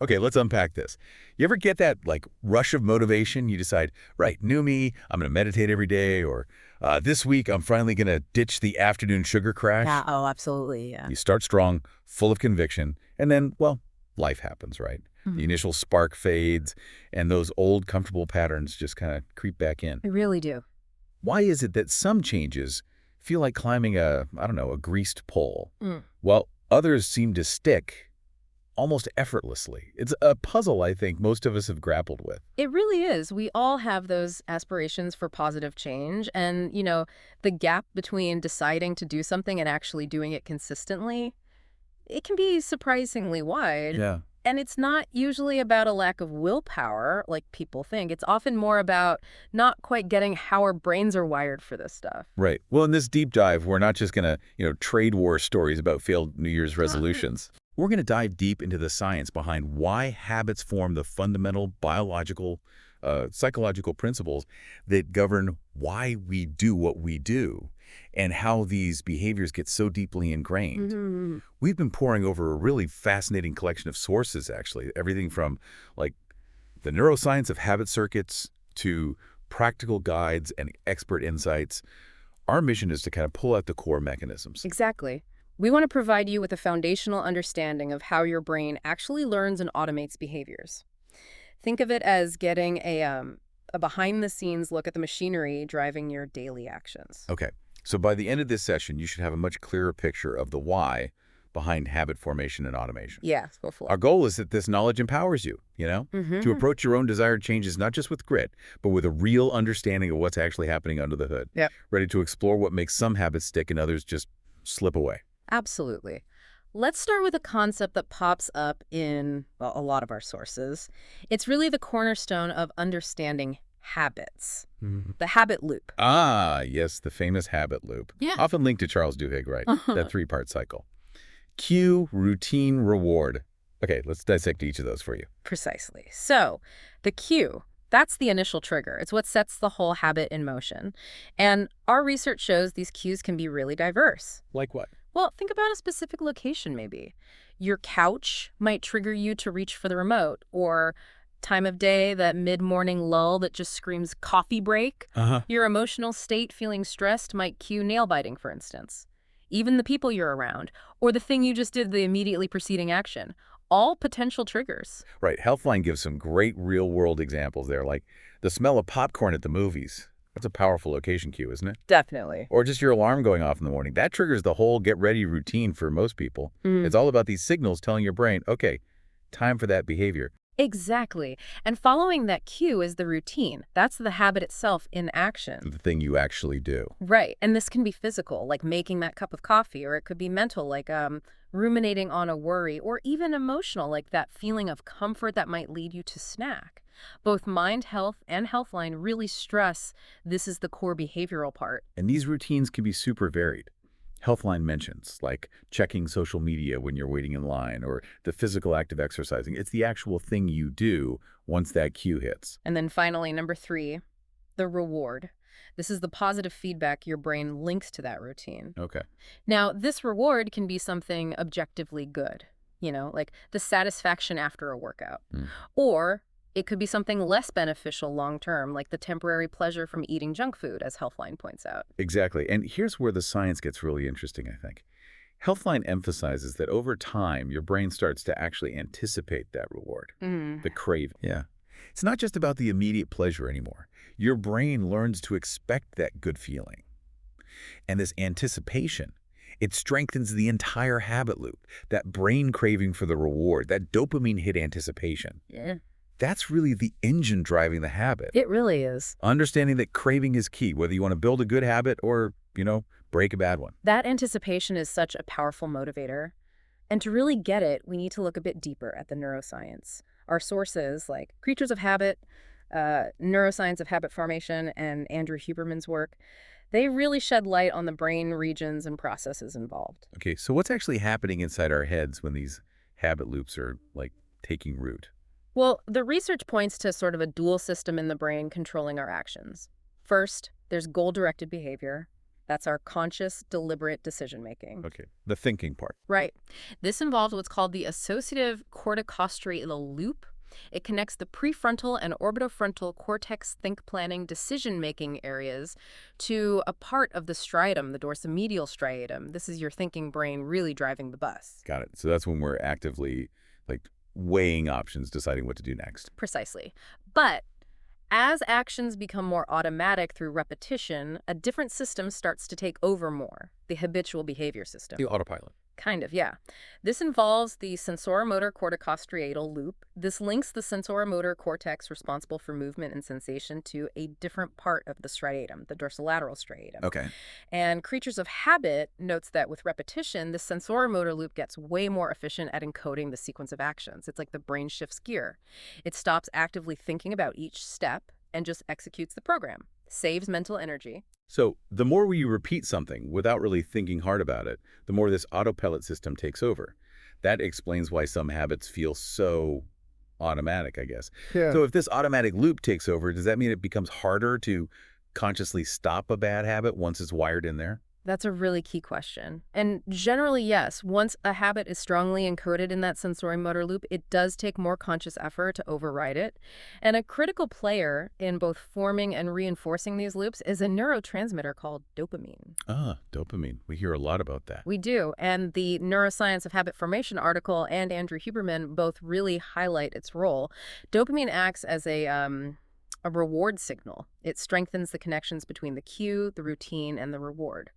Okay, let's unpack this. You ever get that, like, rush of motivation? You decide, right, new me, I'm going to meditate every day, or this week I'm finally going to ditch the afternoon sugar Yeah, crash. oh, absolutely, yeah. You start strong, full of conviction, and then, well, life happens, right? The Mhm. initial spark fades, and those old comfortable patterns just kind of creep back in. I really do. Why is it that some changes feel like climbing I don't know, a greased pole, Mm. while others seem to stick almost effortlessly? It's a puzzle I think most of us have grappled with. It really is. We all have those aspirations for positive change. And, the gap between deciding to do something and actually doing it consistently, it can be surprisingly wide. Yeah. And it's not usually about a lack of willpower, like people think. It's often more about not quite getting how our brains are wired for this stuff. Right. Well, in this deep dive, we're not just going to, trade war stories about failed New Year's resolutions. We're going to dive deep into the science behind why habits form the fundamental biological, psychological principles that govern why we do what we do and how these behaviors get so deeply ingrained. Hmm. We've been poring over a really fascinating collection of sources, actually. Everything from, like, the neuroscience of habit circuits to practical guides and expert insights. Our mission is to kind of pull out the core mechanisms. Exactly. We want to provide you with a foundational understanding of how your brain actually learns and automates behaviors. Think of it as getting a behind-the-scenes look at the machinery driving your daily actions. Okay, so by the end of this session, you should have a much clearer picture of the why behind habit formation and automation. Yeah, go for Our it. goal is that this knowledge empowers you, to Mm-hmm. approach your own desired changes not just with grit, but with a real understanding of what's actually happening under the hood, Yep. ready to explore what makes some habits stick and others just slip away. Absolutely. Let's start with a concept that pops up in, well, a lot of our sources. It's really the cornerstone of understanding habits, Mhm. the habit loop. Ah, yes, the famous habit loop, Yeah. often linked to Charles Duhigg, right? That three-part cycle. Cue, routine, reward. Okay, let's dissect each of those for you. Precisely. So, the cue, that's the initial trigger. It's what sets the whole habit in motion. And our research shows these cues can be really diverse. Like what? Well, think about a specific location, maybe. Your couch might trigger you to reach for the remote, or time of day, that mid-morning lull that just screams coffee break. Uh-huh. Your emotional state, feeling stressed, might cue nail biting, for instance. Even the people you're around, or the thing you just did, the immediately preceding action, all potential triggers. Right, Healthline gives some great real-world examples there, like the smell of popcorn at the movies. That's a powerful location cue, isn't it? Definitely. Or just your alarm going off in the morning. That triggers the whole get-ready routine for most people. Mm. It's all about these signals telling your brain, okay, time for that behavior. Exactly. And following that cue is the routine. That's the habit itself in action. The thing you actually do. Right. And this can be physical, like making that cup of coffee, or it could be mental, like ruminating on a worry, or even emotional, like that feeling of comfort that might lead you to snack. Both Mind Health and Healthline really stress this is the core behavioral part. And these routines can be super varied. Healthline mentions, like checking social media when you're waiting in line, or the physical act of exercising. It's the actual thing you do once that cue hits. And then finally, number 3, the reward. This is the positive feedback your brain links to that routine. Okay. Now, this reward can be something objectively good, like the satisfaction after a workout. Mm. Or it could be something less beneficial long term, like the temporary pleasure from eating junk food, as Healthline points out. Exactly. And here's where the science gets really interesting, I think. Healthline emphasizes that over time, your brain starts to actually anticipate that reward, Mm. the crave. Yeah. It's not just about the immediate pleasure anymore. Your brain learns to expect that good feeling. And this anticipation, it strengthens the entire habit loop, that brain craving for the reward, that dopamine hit anticipation. Yeah. That's really the engine driving the habit. It really is. Understanding that craving is key, whether you want to build a good habit or, break a bad one. That anticipation is such a powerful motivator. And to really get it, we need to look a bit deeper at the neuroscience. Our sources, like Creatures of Habit, Neuroscience of Habit Formation, and Andrew Huberman's work, they really shed light on the brain regions and processes involved. Okay, so what's actually happening inside our heads when these habit loops are, like, taking root? Well, the research points to sort of a dual system in the brain controlling our actions. First, there's goal-directed behavior, That's our conscious, deliberate decision-making. Okay, the thinking part. Right. This involves what's called the associative corticostriatal loop. It connects the prefrontal and orbitofrontal cortex think planning decision-making areas to a part of the striatum, the dorsomedial striatum. This is your thinking brain really driving the bus. Got it. So that's when we're actively, like, weighing options, deciding what to do next. Precisely. But as actions become more automatic through repetition, a different system starts to take over more, the habitual behavior system. The autopilot. Kind of, yeah. This involves the sensoromotor corticostriatal loop. This links the sensoromotor cortex responsible for movement and sensation to a different part of the striatum, the dorsolateral striatum. Okay. And Creatures of Habit notes that with repetition, the sensoromotor loop gets way more efficient at encoding the sequence of actions. It's like the brain shifts gear. It stops actively thinking about each step and just executes the program. Saves mental energy. So the more we repeat something without really thinking hard about it, the more this autopilot system takes over. That explains why some habits feel so automatic, I guess. Yeah. So if this automatic loop takes over, does that mean it becomes harder to consciously stop a bad habit once it's wired in there? That's a really key question. And generally, yes, once a habit is strongly encoded in that sensoromotor loop, it does take more conscious effort to override it. And a critical player in both forming and reinforcing these loops is a neurotransmitter called dopamine. Ah, dopamine. We hear a lot about that. We do. And the Neuroscience of Habit Formation article and Andrew Huberman both really highlight its role. Dopamine acts as a reward signal. It strengthens the connections between the cue, the routine, and the reward.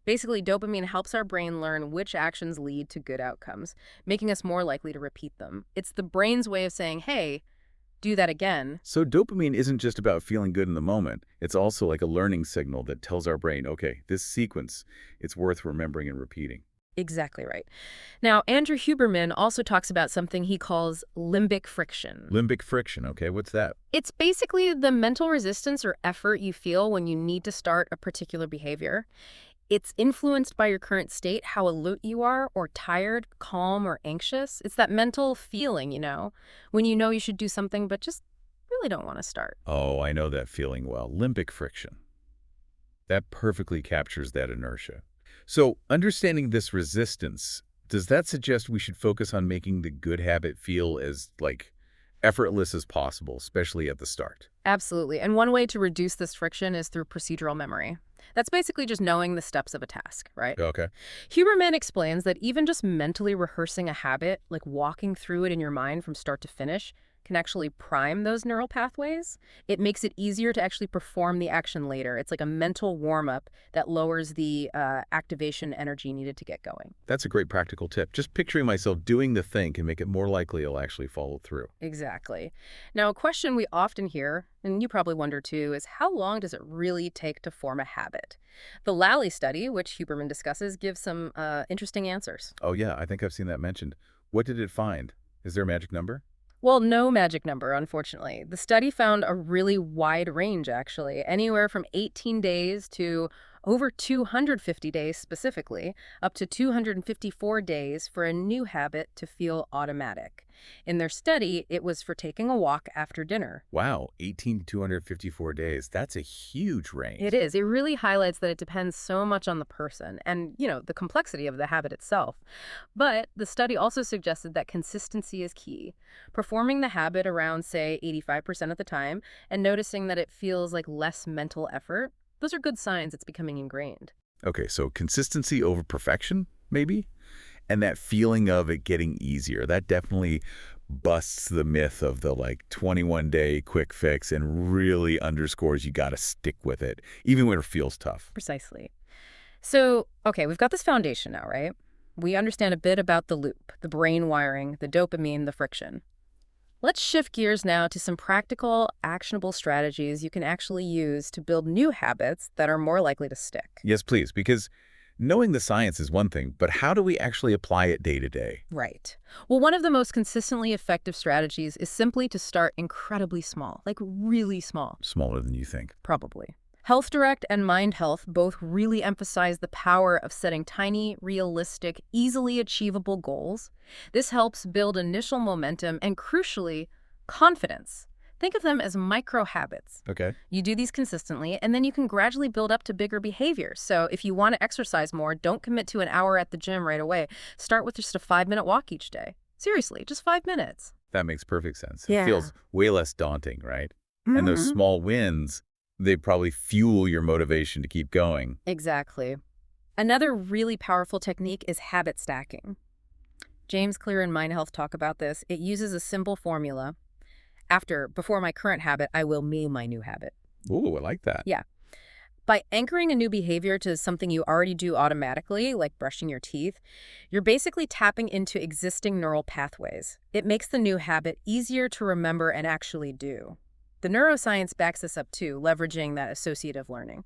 Basically, dopamine helps our brain learn which actions lead to good outcomes, making us more likely to repeat them. It's the brain's way of saying, hey, do that again. So dopamine isn't just about feeling good in the moment. It's also like a learning signal that tells our brain, okay, this sequence, it's worth remembering and repeating. Exactly right. Now, Andrew Huberman also talks about something he calls limbic friction. Limbic friction, okay, what's that? It's basically the mental resistance or effort you feel when you need to start a particular behavior. It's influenced by your current state, how alert you are, or tired, calm, or anxious. It's that mental feeling, when you know you should do something but just really don't want to start. Oh, I know that feeling well. Limbic friction. That perfectly captures that inertia. So understanding this resistance, does that suggest we should focus on making the good habit feel as, like, effortless as possible, especially at the start? Absolutely. And one way to reduce this friction is through procedural memory. That's basically just knowing the steps of a task, right? Okay. Huberman explains that even just mentally rehearsing a habit, like walking through it in your mind from start to finish, can actually prime those neural pathways. It makes it easier to actually perform the action later. It's like a mental warm-up that lowers the activation energy needed to get going. That's a great practical tip. Just picturing myself doing the thing can make it more likely I'll actually follow through. Exactly. Now, a question we often hear, and you probably wonder too, is how long does it really take to form a habit? The Lally study, which Huberman discusses, gives some interesting answers. Oh yeah, I think I've seen that mentioned. What did it find? Is there a magic number? Well, no magic number, unfortunately. The study found a really wide range, actually, anywhere from 18 days to over 250 days specifically, up to 254 days for a new habit to feel automatic. In their study, it was for taking a walk after dinner. Wow, 18 to 254 days. That's a huge range. It is. It really highlights that it depends so much on the person and, the complexity of the habit itself. But the study also suggested that consistency is key. Performing the habit around, say, 85% of the time and noticing that it feels like less mental effort, those are good signs it's becoming ingrained. Okay, so consistency over perfection, maybe? And that feeling of it getting easier, that definitely busts the myth of the 21-day quick fix and really underscores you got to stick with it, even when it feels tough. Precisely. So, okay, we've got this foundation now, right? We understand a bit about the loop, the brain wiring, the dopamine, the friction. Let's shift gears now to some practical, actionable strategies you can actually use to build new habits that are more likely to stick. Yes, please, because knowing the science is one thing, but how do we actually apply it day to day? Right. Well, one of the most consistently effective strategies is simply to start incredibly small, like really small. Smaller than you think. Probably. Health Direct and Mind Health both really emphasize the power of setting tiny, realistic, easily achievable goals. This helps build initial momentum and, crucially, confidence. Think of them as micro habits. Okay. You do these consistently, and then you can gradually build up to bigger behaviors. So if you want to exercise more, don't commit to an hour at the gym right away. Start with just a 5-minute walk each day. Seriously, just 5 minutes. That makes perfect sense. It Yeah. feels way less daunting, right? And those small wins, they probably fuel your motivation to keep going. Exactly. Another really powerful technique is habit stacking. James Clear and Mind Health talk about this. It uses a simple formula. Before my current habit, I will meal my new habit. Ooh, I like that. Yeah. By anchoring a new behavior to something you already do automatically, like brushing your teeth, you're basically tapping into existing neural pathways. It makes the new habit easier to remember and actually do. The neuroscience backs this up too, leveraging that associative learning.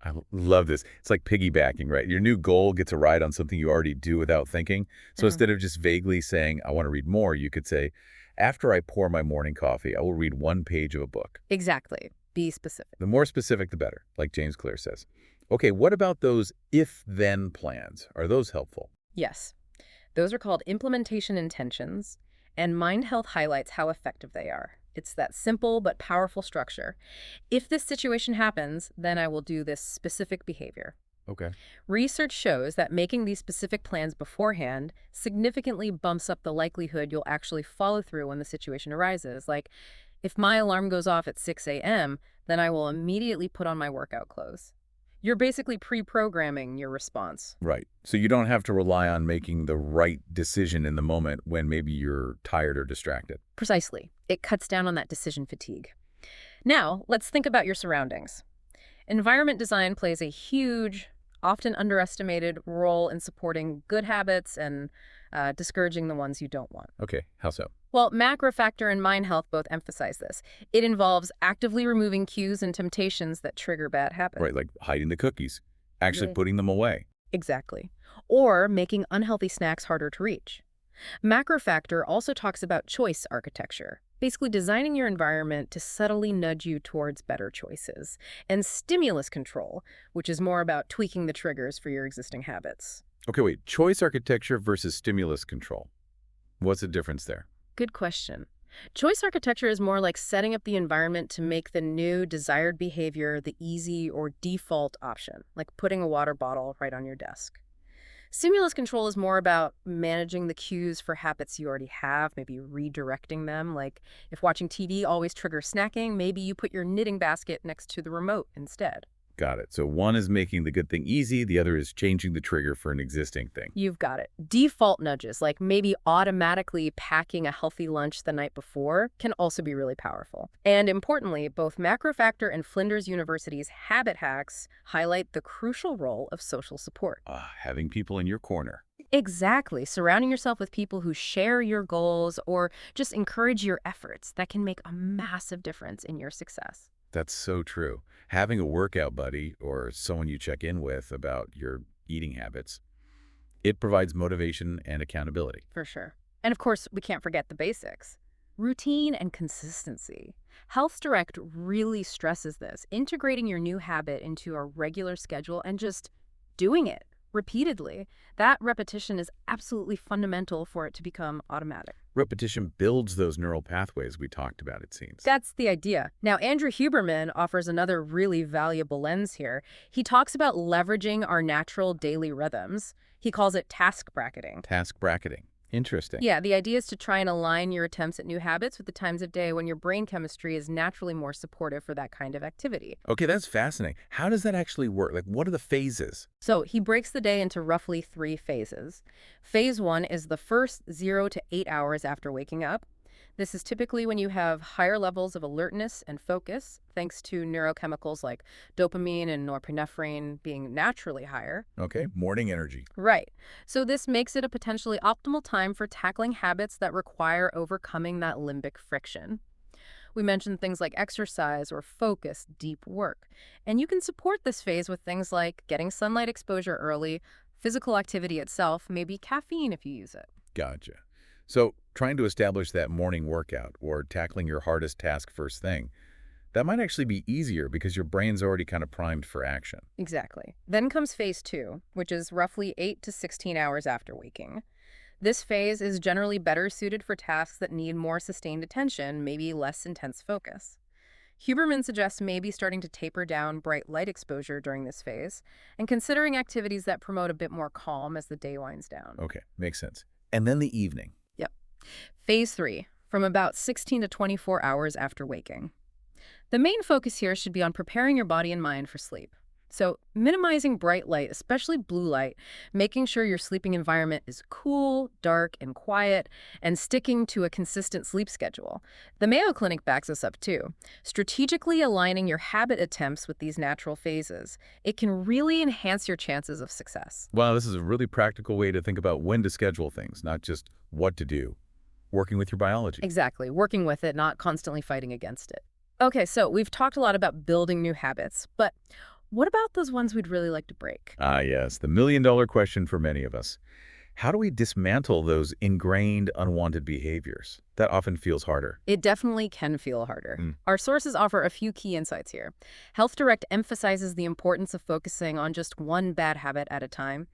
I love this. It's like piggybacking, right? Your new goal gets a ride on something you already do without thinking. So instead of just vaguely saying, I want to read more, you could say, after I pour my morning coffee, I will read 1 page of a book. Exactly. Be specific. The more specific, the better, like James Clear says. Okay, what about those if-then plans? Are those helpful? Yes. Those are called implementation intentions, and Mind Health highlights how effective they are. It's that simple but powerful structure. If this situation happens, then I will do this specific behavior. Okay. Research shows that making these specific plans beforehand significantly bumps up the likelihood you'll actually follow through when the situation arises. Like, if my alarm goes off at 6 a.m., then I will immediately put on my workout clothes. You're basically pre-programming your response. Right. So you don't have to rely on making the right decision in the moment when maybe you're tired or distracted. Precisely. It cuts down on that decision fatigue. Now, let's think about your surroundings. Environment design plays a huge, often underestimated role in supporting good habits and discouraging the ones you don't want. Okay, how so? Well, MacroFactor and Mind Health both emphasize this. It involves actively removing cues and temptations that trigger bad habits. Right, like hiding the cookies, actually Yeah. putting them away. Exactly. Or making unhealthy snacks harder to reach. MacroFactor also talks about choice architecture, basically designing your environment to subtly nudge you towards better choices, and stimulus control, which is more about tweaking the triggers for your existing habits. Okay, wait, choice architecture versus stimulus control. What's the difference there? Good question. Choice architecture is more like setting up the environment to make the new desired behavior the easy or default option, like putting a water bottle right on your desk. Stimulus control is more about managing the cues for habits you already have, maybe redirecting them. Like if watching TV always triggers snacking, maybe you put your knitting basket next to the remote instead. Got it. So one is making the good thing easy, the other is changing the trigger for an existing thing. You've got it. Default nudges, like maybe automatically packing a healthy lunch the night before, can also be really powerful. And importantly, both MacroFactor and Flinders University's Habit Hacks highlight the crucial role of social support. Having people in your corner. Exactly. Surrounding yourself with people who share your goals or just encourage your efforts, that can make a massive difference in your success. That's so true. Having a workout buddy or someone you check in with about your eating habits, it provides motivation and accountability. For sure. And of course, we can't forget the basics. Routine and consistency. Health Direct really stresses this, integrating your new habit into a regular schedule and just doing it repeatedly. That repetition is absolutely fundamental for it to become automatic. Repetition builds those neural pathways we talked about, it seems. That's the idea. Now, Andrew Huberman offers another really valuable lens here. He talks about leveraging our natural daily rhythms. He calls it task bracketing. Task bracketing. Interesting. Yeah, the idea is to try and align your attempts at new habits with the times of day when your brain chemistry is naturally more supportive for that kind of activity. Okay, that's fascinating. How does that actually work? Like, what are the phases? So he breaks the day into roughly 3 phases. Phase 1 is the first 0 to 8 hours after waking up. This is typically when you have higher levels of alertness and focus, thanks to neurochemicals like dopamine and norepinephrine being naturally higher. Okay, morning energy. Right. So this makes it a potentially optimal time for tackling habits that require overcoming that limbic friction. We mentioned things like exercise or focus, deep work. And you can support this phase with things like getting sunlight exposure early, physical activity itself, maybe caffeine if you use it. Gotcha. So trying to establish that morning workout or tackling your hardest task first thing, that might actually be easier because your brain's already kind of primed for action. Exactly. Then comes phase 2, which is roughly 8 to 16 hours after waking. This phase is generally better suited for tasks that need more sustained attention, maybe less intense focus. Huberman suggests maybe starting to taper down bright light exposure during this phase and considering activities that promote a bit more calm as the day winds down. Okay, makes sense. And then the evening. Yep. Phase 3, from about 16 to 24 hours after waking. The main focus here should be on preparing your body and mind for sleep. So, minimizing bright light, especially blue light, making sure your sleeping environment is cool, dark, and quiet, and sticking to a consistent sleep schedule. The Mayo Clinic backs us up too. Strategically aligning your habit attempts with these natural phases, it can really enhance your chances of success. Wow, this is a really practical way to think about when to schedule things, not just what to do. Working with your biology. Exactly, working with it, not constantly fighting against it. Okay, so we've talked a lot about building new habits, but what about those ones we'd really like to break? Ah, yes, the million-dollar question for many of us. How do we dismantle those ingrained, unwanted behaviors? That often feels harder. It definitely can feel harder. Mm. Our sources offer a few key insights here. Health Direct emphasizes the importance of focusing on just one bad habit at a time.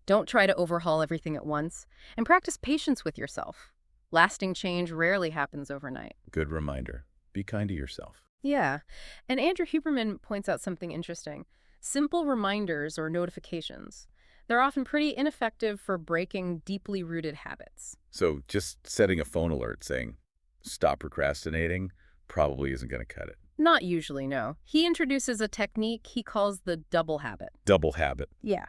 Don't try to overhaul everything at once. And practice patience with yourself. Lasting change rarely happens overnight. Good reminder. Be kind to yourself. Yeah. And Andrew Huberman points out something interesting. Simple reminders or notifications. They're often pretty ineffective for breaking deeply rooted habits. So just setting a phone alert saying, stop procrastinating, probably isn't going to cut it. Not usually, no. He introduces a technique he calls the double habit. Double habit. Yeah.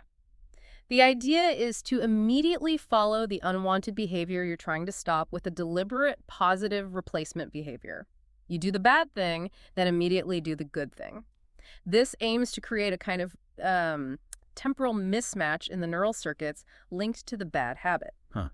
The idea is to immediately follow the unwanted behavior you're trying to stop with a deliberate, positive replacement behavior. You do the bad thing, then immediately do the good thing. This aims to create a kind of temporal mismatch in the neural circuits linked to the bad habit. Huh.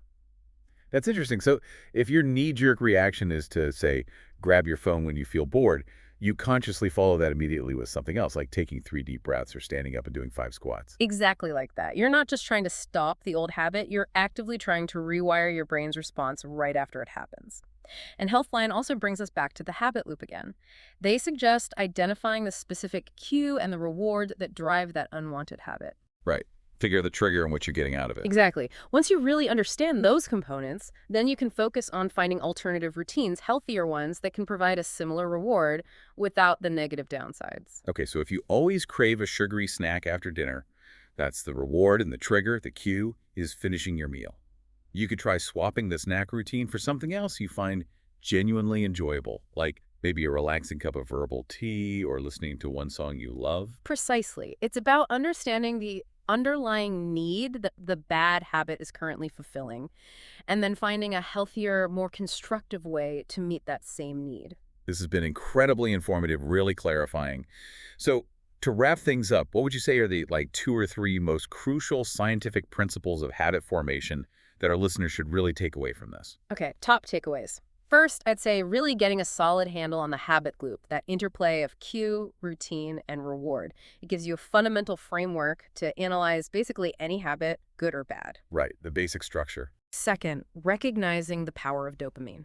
That's interesting. So if your knee-jerk reaction is to, say, grab your phone when you feel bored, you consciously follow that immediately with something else, like taking 3 deep breaths or standing up and doing 5 squats. Exactly like that. You're not just trying to stop the old habit, you're actively trying to rewire your brain's response right after it happens. And Healthline also brings us back to the habit loop again. They suggest identifying the specific cue and the reward that drive that unwanted habit. Right. Figure the trigger and what you're getting out of it. Exactly. Once you really understand those components, then you can focus on finding alternative routines, healthier ones that can provide a similar reward without the negative downsides. Okay, so if you always crave a sugary snack after dinner, that's the reward, and the trigger, the cue, is finishing your meal. You could try swapping the snack routine for something else you find genuinely enjoyable, like maybe a relaxing cup of herbal tea or listening to one song you love. Precisely. It's about understanding the underlying need that the bad habit is currently fulfilling, and then finding a healthier, more constructive way to meet that same need. This has been incredibly informative, really clarifying. So to wrap things up, what would you say are the 2 or 3 most crucial scientific principles of habit formation that our listeners should really take away from this? Okay, top takeaways. First, I'd say really getting a solid handle on the habit loop, that interplay of cue, routine, and reward. It gives you a fundamental framework to analyze basically any habit, good or bad. Right, the basic structure. Second, recognizing the power of dopamine.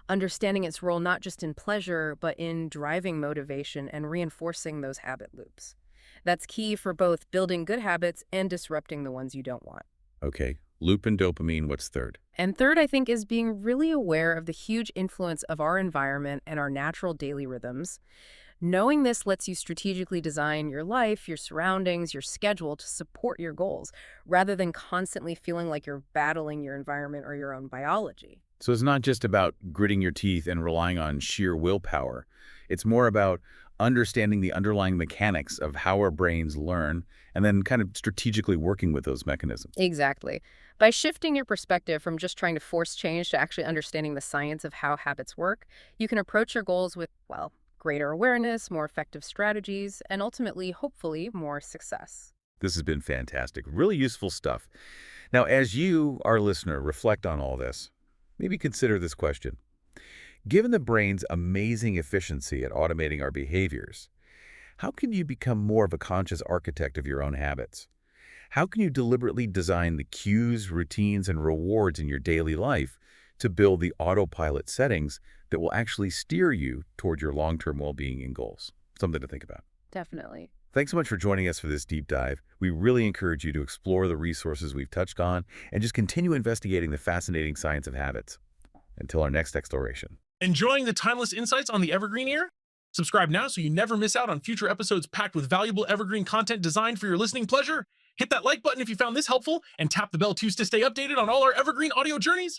Understanding its role not just in pleasure, but in driving motivation and reinforcing those habit loops. That's key for both building good habits and disrupting the ones you don't want. Okay, loop and dopamine, what's third? And third, I think, is being really aware of the huge influence of our environment and our natural daily rhythms. Knowing this lets you strategically design your life, your surroundings, your schedule to support your goals, rather than constantly feeling like you're battling your environment or your own biology. So it's not just about gritting your teeth and relying on sheer willpower. It's more about understanding the underlying mechanics of how our brains learn and then kind of strategically working with those mechanisms. Exactly. By shifting your perspective from just trying to force change to actually understanding the science of how habits work, you can approach your goals with, well, greater awareness, more effective strategies, and ultimately, hopefully, more success. This has been fantastic, really useful stuff. Now, as you, our listener, reflect on all this, maybe consider this question. Given the brain's amazing efficiency at automating our behaviors, how can you become more of a conscious architect of your own habits? How can you deliberately design the cues, routines, and rewards in your daily life to build the autopilot settings that will actually steer you toward your long-term well-being and goals? Something to think about. Definitely. Thanks so much for joining us for this deep dive. We really encourage you to explore the resources we've touched on and just continue investigating the fascinating science of habits. Until our next exploration. Enjoying the timeless insights on the Evergreen Ear? Subscribe now so you never miss out on future episodes packed with valuable Evergreen content designed for your listening pleasure. Hit that like button if you found this helpful, and tap the bell too to stay updated on all our Evergreen audio journeys.